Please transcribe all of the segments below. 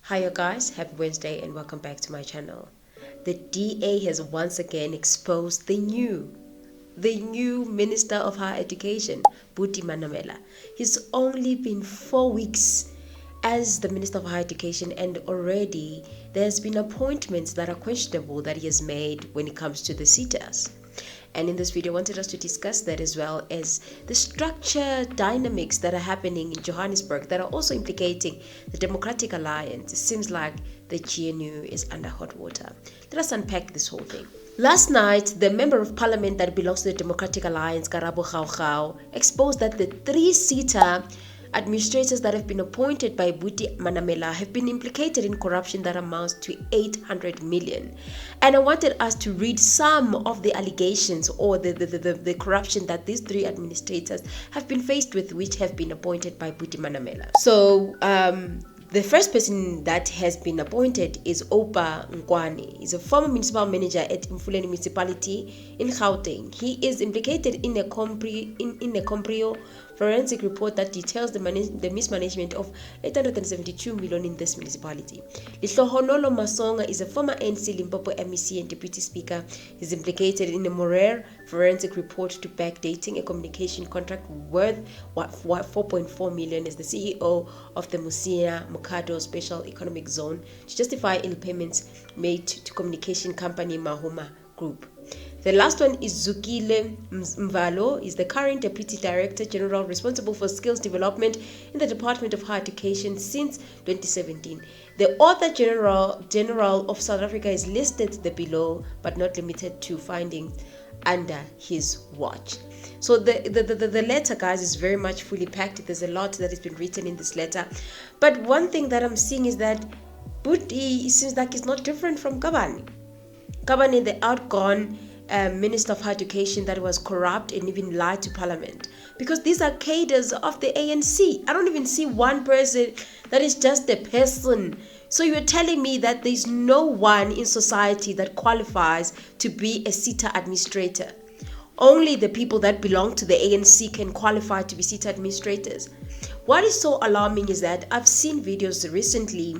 Hiya guys, happy Wednesday and welcome back to my channel. The DA has once again exposed the new Minister of Higher Education, Buta Manamela. He's only been 4 weeks as the Minister of Higher Education, and already there's been appointments that are questionable that he has made when it comes to the SETAS. And in this video, I wanted us to discuss that, as well as the structure dynamics that are happening in Johannesburg that are also implicating the Democratic Alliance. It seems like the GNU is under hot water. Let us unpack this whole thing. Last night, the member of parliament that belongs to the Democratic Alliance, Karabo Gauchau, exposed that the 3 SETA administrators that have been appointed by Buta Manamela have been implicated in corruption that amounts to 800 million. And I wanted us to read some of the allegations or the corruption that these 3 administrators have been faced with, which have been appointed by Buta Manamela. So, the first person that has been appointed is Nkabane. He's a former municipal manager at Mfuleni municipality in Gauteng. He is implicated in a Comprio forensic report that details the mismanagement of 872 million in this municipality. Lihlohonolo Masonga is a former ANC Limpopo MEC and deputy speaker. He's implicated in a MORERO forensic report to backdating a communication contract worth 4.4 million as the CEO of the Musia Mokado Special Economic Zone to justify ill payments made to communication company Mahoma Group. The last one is Zukile Mvalo, is the current Deputy Director General responsible for skills development in the Department of Higher Education since 2017. The Author General of South Africa is listed below, but not limited to findings under his watch. So the letter, guys, is very much fully packed. There's a lot that has been written in this letter. But one thing that I'm seeing is that Buta seems like it's not different from Nkabane. Nkabane, the outgone Minister of Higher Education that was corrupt and even lied to Parliament, because these are cadres of the ANC. I don't even see one person that is just a person. So you're telling me that there's no one in society that qualifies to be a SETA administrator? Only the people that belong to the ANC can qualify to be SETA administrators. What is so alarming is that I've seen videos recently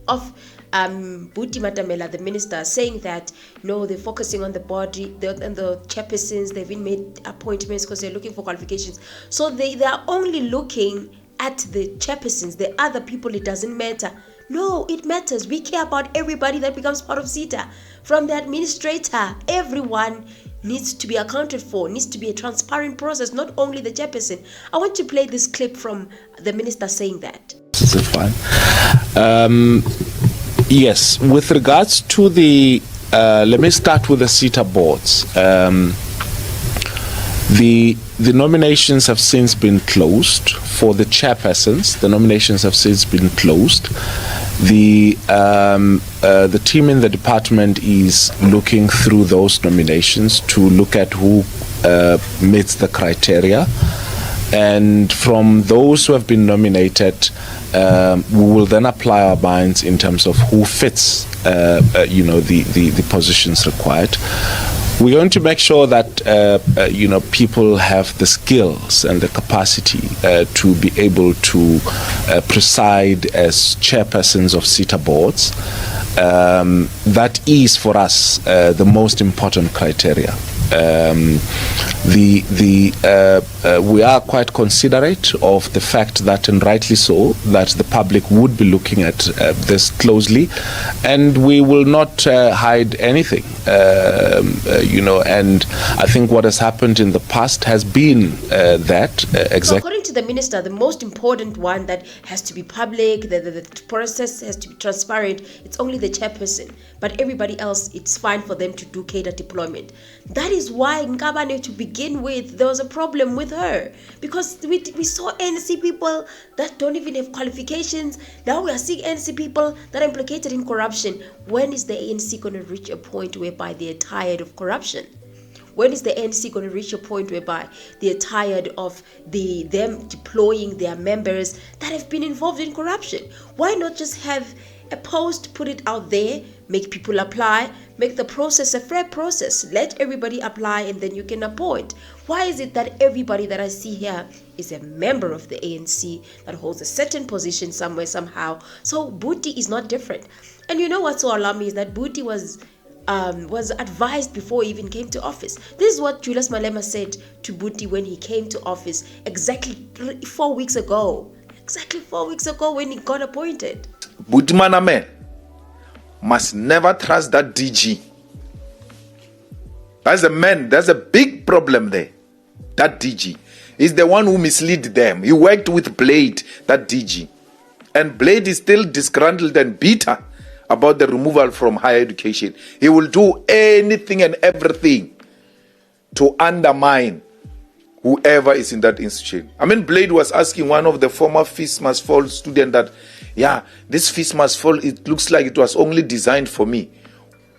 of Buta Manamela, the minister, saying that no, they're focusing on the body and the chairpersons. They've been made appointments because they're looking for qualifications. So they are only looking at the chairpersons. The other people, it doesn't matter. No, it matters. We care about everybody that becomes part of SETA, from the administrator. Everyone needs to be accounted for, needs to be a transparent process, not only the chairperson. I want to play this clip from the minister saying that. Is it fine? Yes, with regards to the, let me start with the SETA boards. The nominations have since been closed for the chairpersons. The nominations have since been closed. The team in the department is looking through those nominations to look at who meets the criteria. And from those who have been nominated, we will then apply our minds in terms of who fits, the positions required. We're going to make sure that, people have the skills and the capacity to be able to preside as chairpersons of SETA boards. That is, for us, the most important criteria. We are quite considerate of the fact that, and rightly so, that the public would be looking at this closely, and we will not hide anything, and I think what has happened in the past has been that exactly. So according to the minister, the most important one that has to be public, the process has to be transparent, it's only the chairperson, but everybody else, it's fine for them to do cadre deployment. That is why Nkabane, to begin with, there was a problem with her, because we saw ANC people that don't even have qualifications. Now we are seeing ANC people that are implicated in corruption. When is the ANC going to reach a point whereby they are tired of corruption? When is the ANC going to reach a point whereby they are tired of them deploying their members that have been involved in corruption? Why not just have a post, put it out there, make people apply, make the process a fair process. Let everybody apply and then you can appoint. Why is it that everybody that I see here is a member of the ANC that holds a certain position somewhere, somehow? So Buti is not different. And you know what's so alarming is that Buti was advised before he even came to office. This is what Julius Malema said to Buti when he came to office exactly 4 weeks ago. Exactly 4 weeks ago when he got appointed. Buti Manamela must never trust that DG. That's a big problem there. That DG is the one who misled them. He worked with Blade, that DG. And Blade is still disgruntled and bitter about the removal from higher education. He will do anything and everything to undermine whoever is in that institution. I mean, Blade was asking one of the former Feast Must Fall student that, yeah, this Feast Must Fall, it looks like it was only designed for me.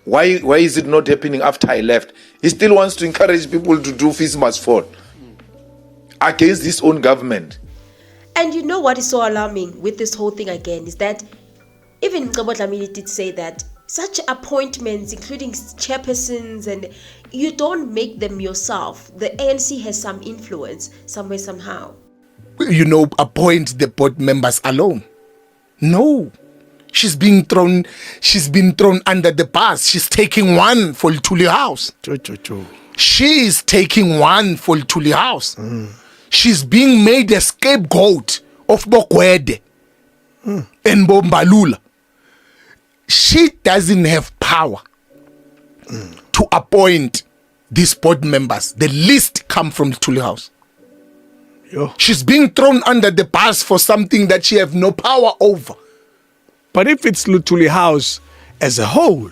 Why is it not happening after I left? He still wants to encourage people to do Feast Must Fall against his own government. And you know what is so alarming with this whole thing again is that even Nkabane did say that such appointments, including chairpersons, and you don't make them yourself. The ANC has some influence somewhere, somehow. Appoint the board members alone. No. She's been thrown under the bus. She's taking one for Tuli House. She is taking one for Tuli House. She's being made a scapegoat of Bokwede and Bombalula. She doesn't have power to appoint these board members. The list come from the Tuli House. She's being thrown under the bus for something that she have no power over. But if it's Lutuli House as a whole,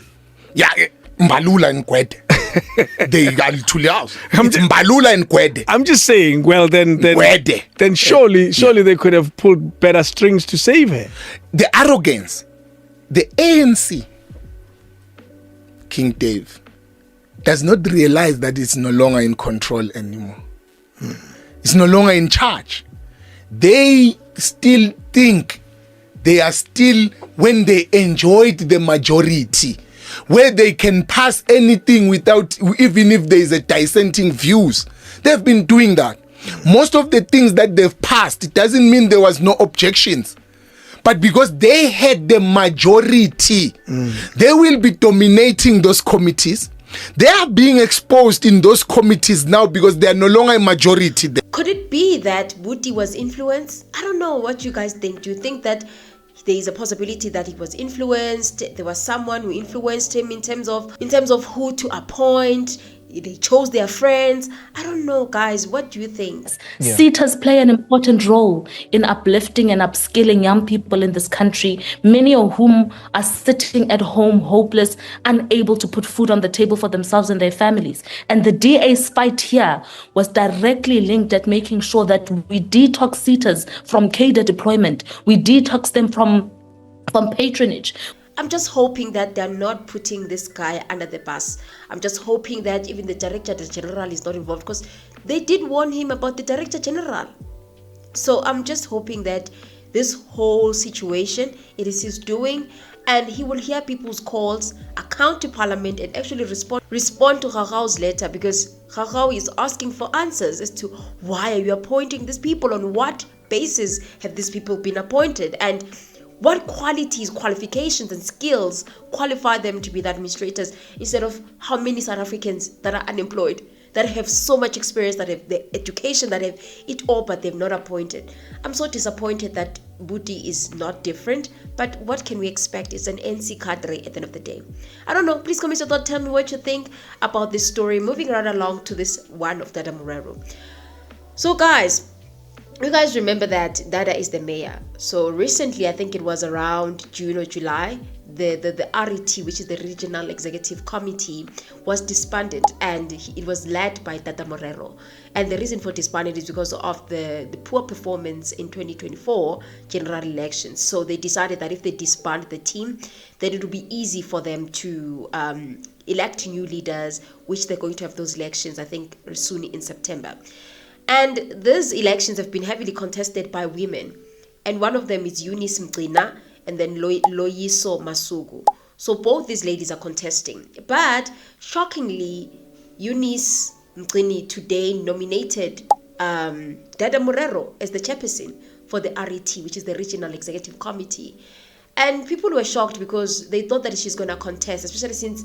yeah, Mbalula and Kwede. They are Lutuli House. It's Mbalula and Kwede. I'm just saying, well, then surely they could have pulled better strings to save her. The arrogance, the ANC, King Dave, does not realize that it's no longer in control anymore. It's no longer in charge. They still think they are still when they enjoyed the majority, where they can pass anything without, even if there is a dissenting views. They've been doing that. Most of the things that they've passed, it doesn't mean there was no objections. But because they had the majority, they will be dominating those committees. They are being exposed in those committees now because they are no longer a majority there. Could it be that Buti was influenced? I don't know what you guys think. Do you think that there is a possibility that he was influenced? There was someone who influenced him in terms of who to appoint. They chose their friends. I don't know, guys. What do you think? Yeah. SETAs play an important role in uplifting and upskilling young people in this country, many of whom are sitting at home hopeless, unable to put food on the table for themselves and their families. And the DA's fight here was directly linked at making sure that we detox SETAs from cadre deployment. We detox them from patronage. I'm just hoping that they're not putting this guy under the bus. I'm just hoping that even the Director General is not involved, because they did warn him about the Director General. So I'm just hoping that this whole situation, it is his doing, and he will hear people's calls, account to Parliament, and actually respond to Gagao's letter, because Gagao is asking for answers as to why are you appointing these people, on what basis have these people been appointed, and what qualities, qualifications, and skills qualify them to be the administrators, instead of how many South Africans that are unemployed, that have so much experience, that have the education, that have it all, but they've not appointed. I'm so disappointed that Buti is not different, but what can we expect? It's an NC cadre at the end of the day. I don't know. Please comment your thought. Tell me what you think about this story. Moving right along to this one of DADA MORERO. So guys, you guys remember that DADA is the mayor. So recently, I think it was around June or July, the RET, which is the Regional Executive Committee, was disbanded, and it was led by DADA MORERO. And the reason for disbanding is because of the poor performance in 2024 general elections. So they decided that if they disband the team, then it will be easy for them to elect new leaders, which they're going to have those elections, I think, soon in September. And these elections have been heavily contested by women. And one of them is Eunice Mgcina and then Loyiso Masuku. So both these ladies are contesting. But shockingly, Eunice Mgcini today nominated DADA MORERO as the chairperson for the RET, which is the Regional Executive Committee. And people were shocked because they thought that she's going to contest, especially since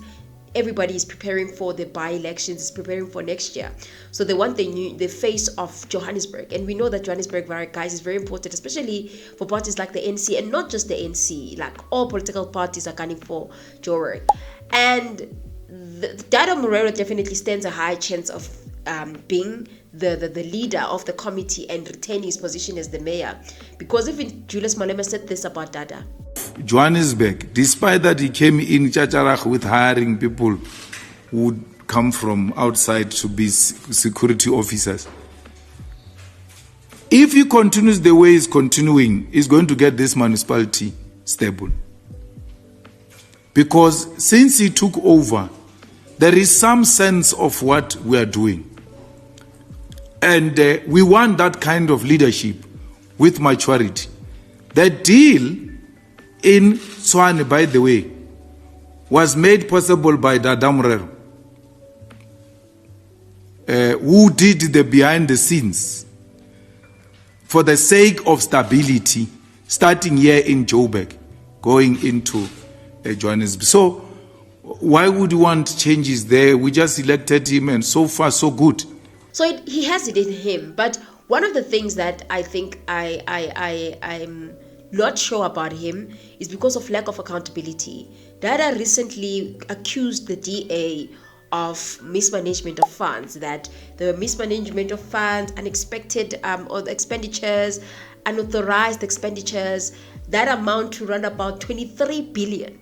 everybody is preparing for the by-elections, is preparing for next year. So they want the face of Johannesburg. And we know that Johannesburg, guys, is very important, especially for parties like the NC, and not just the NC, like all political parties are gunning for Joburg. And DADA MORERO definitely stands a high chance of being the leader of the committee and retaining his position as the mayor. Because even Julius Malema said this about DADA. Johannesburg, despite that he came in Chacharach with hiring people who would come from outside to be security officers. If he continues the way he's continuing, he's going to get this municipality stable. Because since he took over, there is some sense of what we are doing. And we want that kind of leadership with maturity. The deal in Tshwane, by the way, was made possible by DADA MORERO, who did the behind the scenes for the sake of stability, starting here in Joburg, going into Johannesburg. So why would you want changes there? We just elected him and so far so good. So he has it in him. But one of the things that I think I'm not sure about him is because of lack of accountability. DADA recently accused the DA of mismanagement of funds, that the mismanagement of funds, unexpected or the expenditures, unauthorized expenditures, that amount to run about 23 billion.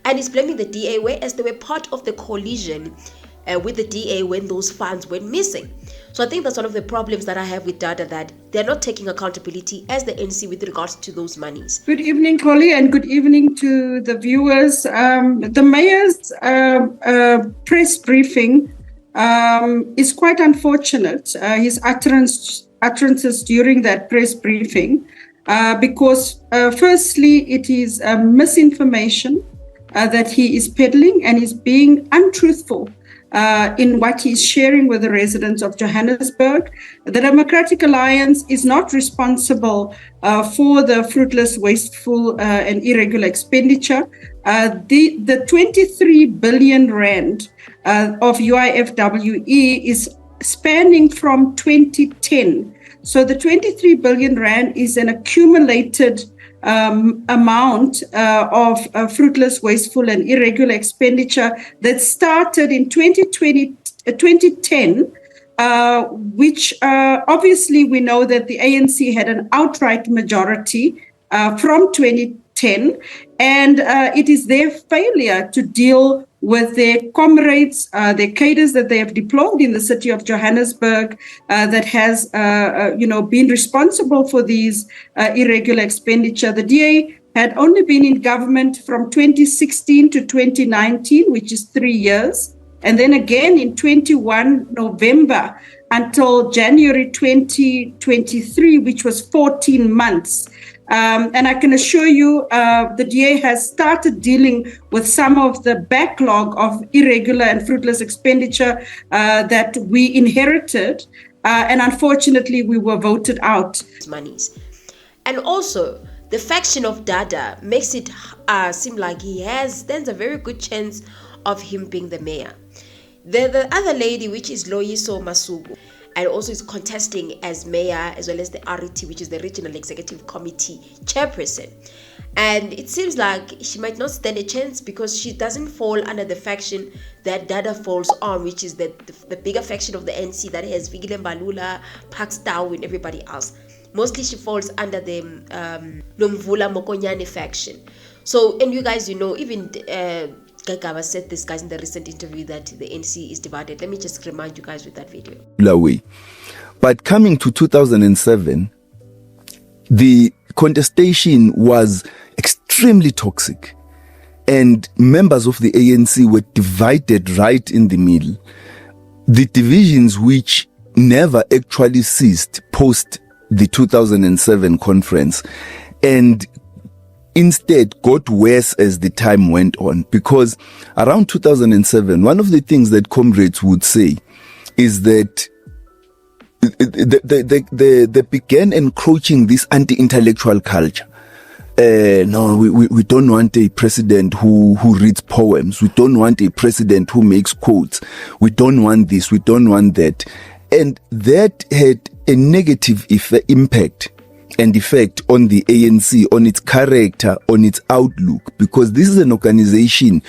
And he's blaming the DA, whereas they were part of the coalition with the DA when those funds went missing. So I think that's one of the problems that I have with DADA, that they're not taking accountability as the NC with regards to those monies. Good evening, Holly, and good evening to the viewers. The mayor's press briefing is quite unfortunate, his utterances during that press briefing, because firstly, it is misinformation that he is peddling, and is being untruthful in what he's sharing with the residents of Johannesburg. The Democratic Alliance is not responsible for the fruitless, wasteful and irregular expenditure. The 23 billion rand of UIFWE is spanning from 2010. So the 23 billion rand is an accumulated amount of fruitless, wasteful and irregular expenditure that started in 2010, which obviously we know that the ANC had an outright majority from 2010, and it is their failure to deal with their comrades, their cadres that they have deployed in the city of Johannesburg, that has, been responsible for these irregular expenditure. The DA had only been in government from 2016 to 2019, which is 3 years, and then again in 21 November until January 2023, which was 14 months. And I can assure you the DA has started dealing with some of the backlog of irregular and fruitless expenditure that we inherited. And unfortunately, we were voted out. Monies. And also, the faction of DADA makes it seem like he stands a very good chance of him being the mayor. The other lady, which is Loyiso Masuku, and also is contesting as mayor, as well as the RET, which is the Regional Executive Committee chairperson. And it seems like she might not stand a chance because she doesn't fall under the faction that DADA falls on, which is the bigger faction of the NC that has Vigile Mbalula, Pakstow, and everybody else. Mostly she falls under the Nomvula Mokonyane faction. So, and you guys, even Gagaba said this, guys, in the recent interview, that the NC is divided. Let me just remind you guys with that video. But coming to 2007, the contestation was extremely toxic, and members of the ANC were divided right in the middle. The divisions which never actually ceased post the 2007 conference, and instead got worse as the time went on, because around 2007, one of the things that comrades would say is that they began encroaching this anti-intellectual culture. No, we don't want a president who reads poems. We don't want a president who makes quotes. We don't want this. We don't want that. And that had a negative impact and effect on the ANC, on its character, on its outlook, because this is an organization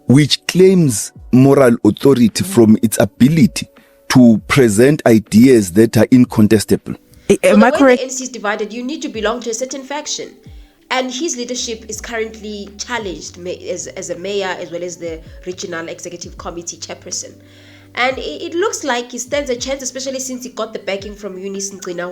which claims moral authority from its ability to present ideas that are incontestable. Am I correct? The ANC is divided. You need to belong to a certain faction. And his leadership is currently challenged as a mayor, as well as the regional executive committee chairperson. And it looks like he stands a chance, especially since he got the backing from Eunice Nqina,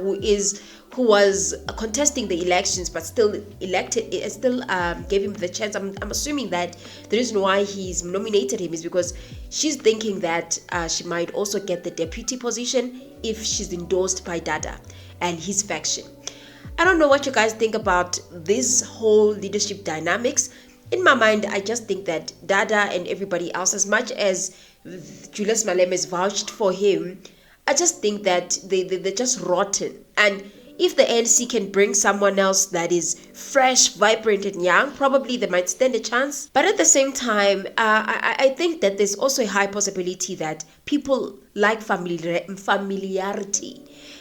who was contesting the elections, but still elected. It still gave him the chance. I'm assuming that the reason why he's nominated him is because she's thinking that she might also get the deputy position if she's endorsed by DADA and his faction. I don't know what you guys think about this whole leadership dynamics. In my mind, I just think that DADA and everybody else, as much as Julius Malema has vouched for him, I just think that they're just rotten. And if the ANC can bring someone else that is fresh, vibrant and young, probably they might stand a chance. But at the same time, I think that there's also a high possibility that people like familiarity.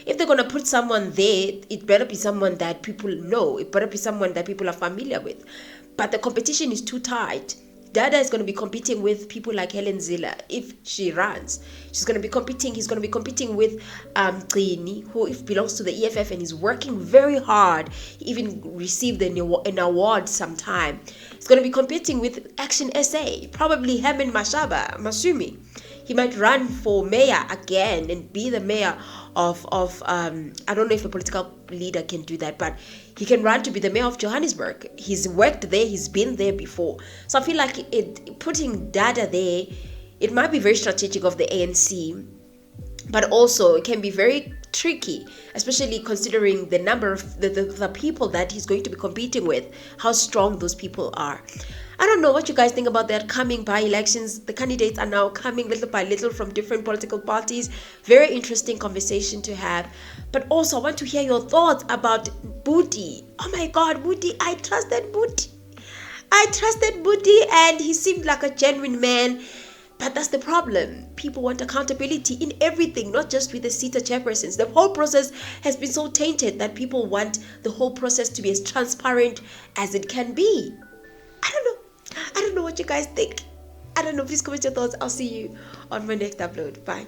If they're going to put someone there, it better be someone that people know. It better be someone that people are familiar with. But the competition is too tight. DADA is going to be competing with people like Helen Zille if she runs. He's going to be competing with Gcini, who belongs to the EFF and is working very hard. He even received an award sometime. He's going to be competing with Action SA, probably Herman Mashaba, I'm assuming. He might run for mayor again and be the mayor of I don't know if a political leader can do that, but he can run to be the mayor of Johannesburg. He's worked there, he's been there before. So I feel like putting DADA there, it might be very strategic of the ANC, but also it can be very tricky, especially considering the number of the people that he's going to be competing with, how strong those people are. I don't know what you guys think about that coming by-elections. The candidates are now coming little by little from different political parties. Very interesting conversation to have. But also, I want to hear your thoughts about Buti. Oh my God, Buti, I trusted Buti. And he seemed like a genuine man. But that's the problem. People want accountability in everything, not just with the SETA chairpersons. The whole process has been so tainted that people want the whole process to be as transparent as it can be. I don't know what you guys think. I don't know. Please comment your thoughts. I'll see you on my next upload. Bye.